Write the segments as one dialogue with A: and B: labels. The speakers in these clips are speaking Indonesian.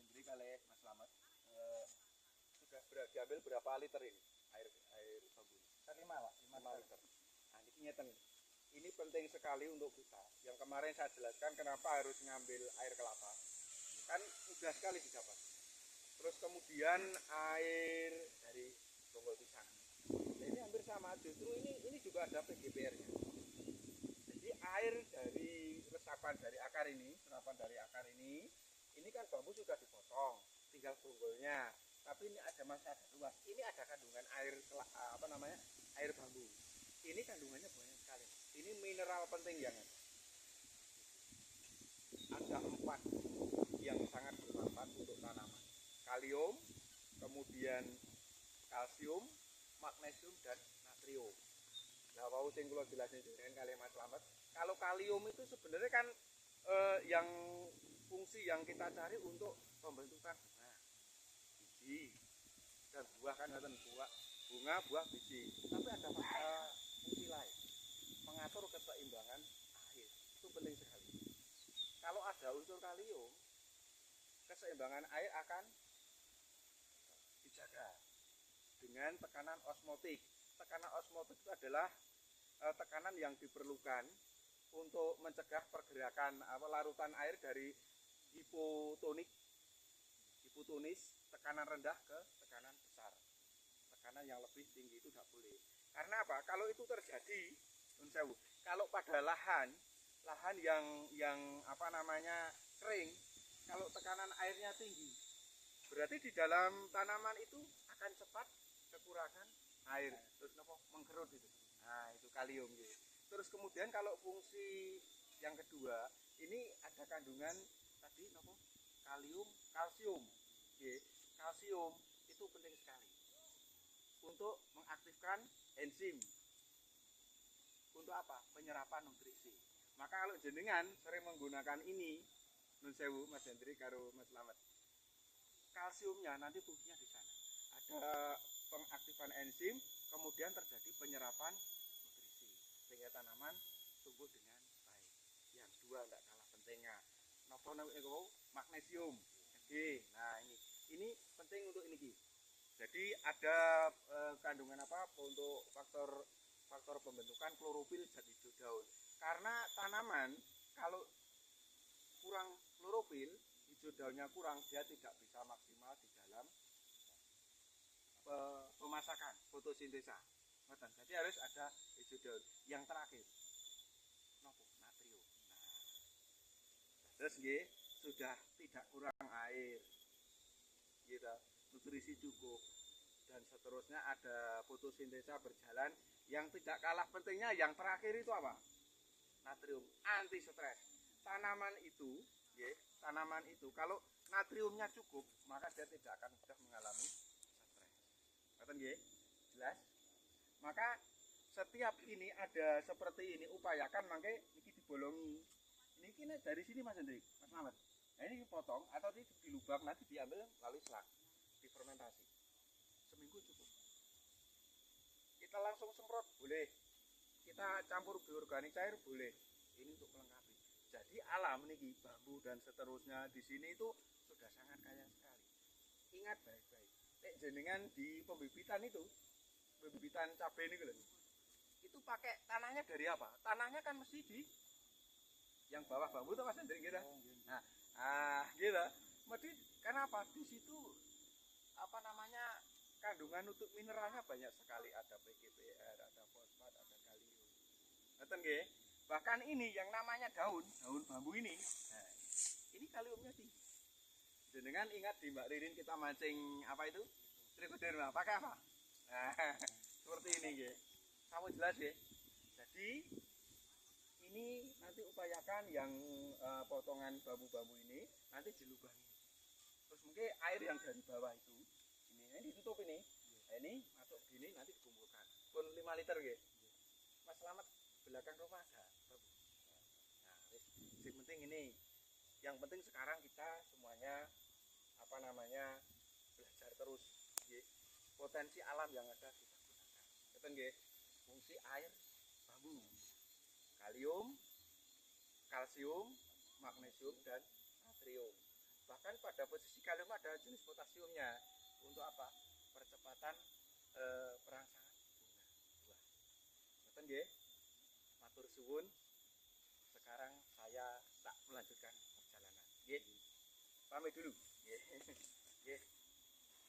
A: Hendri kali Mas Slamet sudah diambil berapa liter ini air bambu ini?
B: Kan 5 Pak,
A: 5 liter. Nah ini ngeten. Ini penting sekali untuk kita. Yang kemarin saya jelaskan kenapa harus ngambil air kelapa. Kan mudah sekali didapat. Terus kemudian air dari bonggol pisang. Nah, ini hampir sama. Justru ini juga ada PGPR-nya. Jadi air dari resapan dari akar ini, serapan dari akar ini kan bambu sudah dipotong, tinggal bonggolnya. Tapi ini ada masih ada luas. Ini ada kandungan air air bambu. Ini kandungannya banyak sekali. Ini mineral penting yang ada 4 yang sangat bermanfaat untuk tanaman. Kalium, kemudian kalsium, magnesium dan natrium. Nah, mau sing kula jelasin jenengan kali Mas Slamet. Kalau kalium itu sebenarnya kan yang fungsi yang kita cari untuk pembentukan bunga, biji dan buah kan ngoten bunga, buah, biji. Tapi ada fungsi lain, mengatur keseimbangan air. Itu penting sekali. Kalau ada unsur kalium, keseimbangan air akan dijaga dengan tekanan osmotik. Tekanan osmotik itu adalah tekanan yang diperlukan untuk mencegah pergerakan larutan air dari hipotonis, tekanan rendah ke tekanan besar. Tekanan yang lebih tinggi itu tidak boleh. Karena apa? Kalau itu terjadi, kalau pada lahan yang kering, kalau tekanan airnya tinggi, berarti di dalam tanaman itu akan cepat kekurangan air, terus mengkerut itu. Nah, itu kalium gitu. Terus kemudian kalau fungsi yang kedua, ini ada kandungan tadi kalium, kalsium. Kalsium itu penting sekali untuk mengaktifkan enzim. Untuk apa? Penyerapan nutrisi. Maka kalau jenengan sering menggunakan ini, nun sewu Mas Hendri karo Mas Slamet, kalsiumnya nanti fungsinya di sana. Ada pengaktifan enzim, kemudian terjadi penyerapan nutrisi sehingga tanaman tumbuh dengan baik. Yang dua tidak kalah pentingnya, magnesium. Nah ini penting untuk ini. Jadi ada kandungan untuk faktor pembentukan klorofil zat hijau daun. Karena tanaman kalau kurang klorofil, hijau daunnya kurang, dia tidak bisa maksimal di dalam pemasakan, fotosintesa. Jadi harus ada hijau daun. Yang terakhir, natrium. Terus sudah tidak kurang air, gitu, nutrisi cukup, dan seterusnya ada fotosintesa berjalan. Yang tidak kalah pentingnya, yang terakhir itu apa? Natrium, anti stres. Tanaman itu kalau natriumnya cukup, maka dia tidak akan mudah mengalami stres. Ngerti nggih? Jelas? Maka setiap ini ada seperti ini, upayakan mangke niki dibolongi. Niki dari sini Mas Hendrik, Mas Slamet. Nah ini dipotong atau dilubang, nanti diambil lalu selak, difermentasi. Seminggu cukup. Kita langsung semprot boleh. Kita campur bioorganik cair boleh. Ini untuk melengkapi. Jadi alam niki bambu dan seterusnya di sini itu sudah sangat kaya sekali. Ingat baik-baik. Jenengan di pembibitan itu, pembibitan cabai ini itu pakai tanahnya dari apa? Tanahnya kan mesti di yang bawah bambu tuh Mas Hendrik gitu. Nah, gitu. Mesti karena apa? Di situ kandungan untuk mineralnya banyak sekali, ada PGPR, ada fosfat, ada kalium. Ngerti nggih? Bahkan ini yang namanya daun bambu ini. Nah, ini kaliumnya tinggi. Jenengan ingat di Mbak Ririn kita mancing apa itu? Trichoderma, pakai apa? Nah, seperti ini nggih. Kamu jelas ya? Jadi ini nanti upayakan yang potongan bambu-bambu ini nanti dilubangi. Terus mungkin air yang dari bawah itu ini ditutup ini. Nah, ini masuk gini nanti dikumpulkan. Pun 5 liter nggih. Mas Slamet belakang rumah ada bambu. Nah, yang penting ini. Yang penting sekarang kita semuanya belajar terus nggih. Potensi alam yang ada kita gunakan. Ngerti nggih? Fungsi air bambu. Kalium, kalsium, magnesium dan natrium. Bahkan pada posisi kalium ada jenis potasiumnya. Untuk apa? Percepatan perangsangan bunga buah. Ngoten nggih. Matur suwun. Sekarang saya tak melanjutkan perjalanan. Nggih. Pamit dulu. Nggih. Nggih.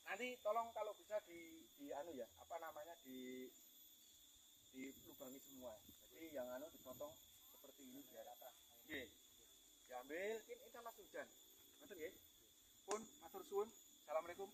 A: Nanti tolong kalau bisa di anu ya, apa namanya, dilubangi semua. Jadi yang anu dipotong seperti ini biar rata. Nggih. Diambil ini kan Mas Hujan. Ngoten nggih. Pun matur suwun. Assalamualaikum.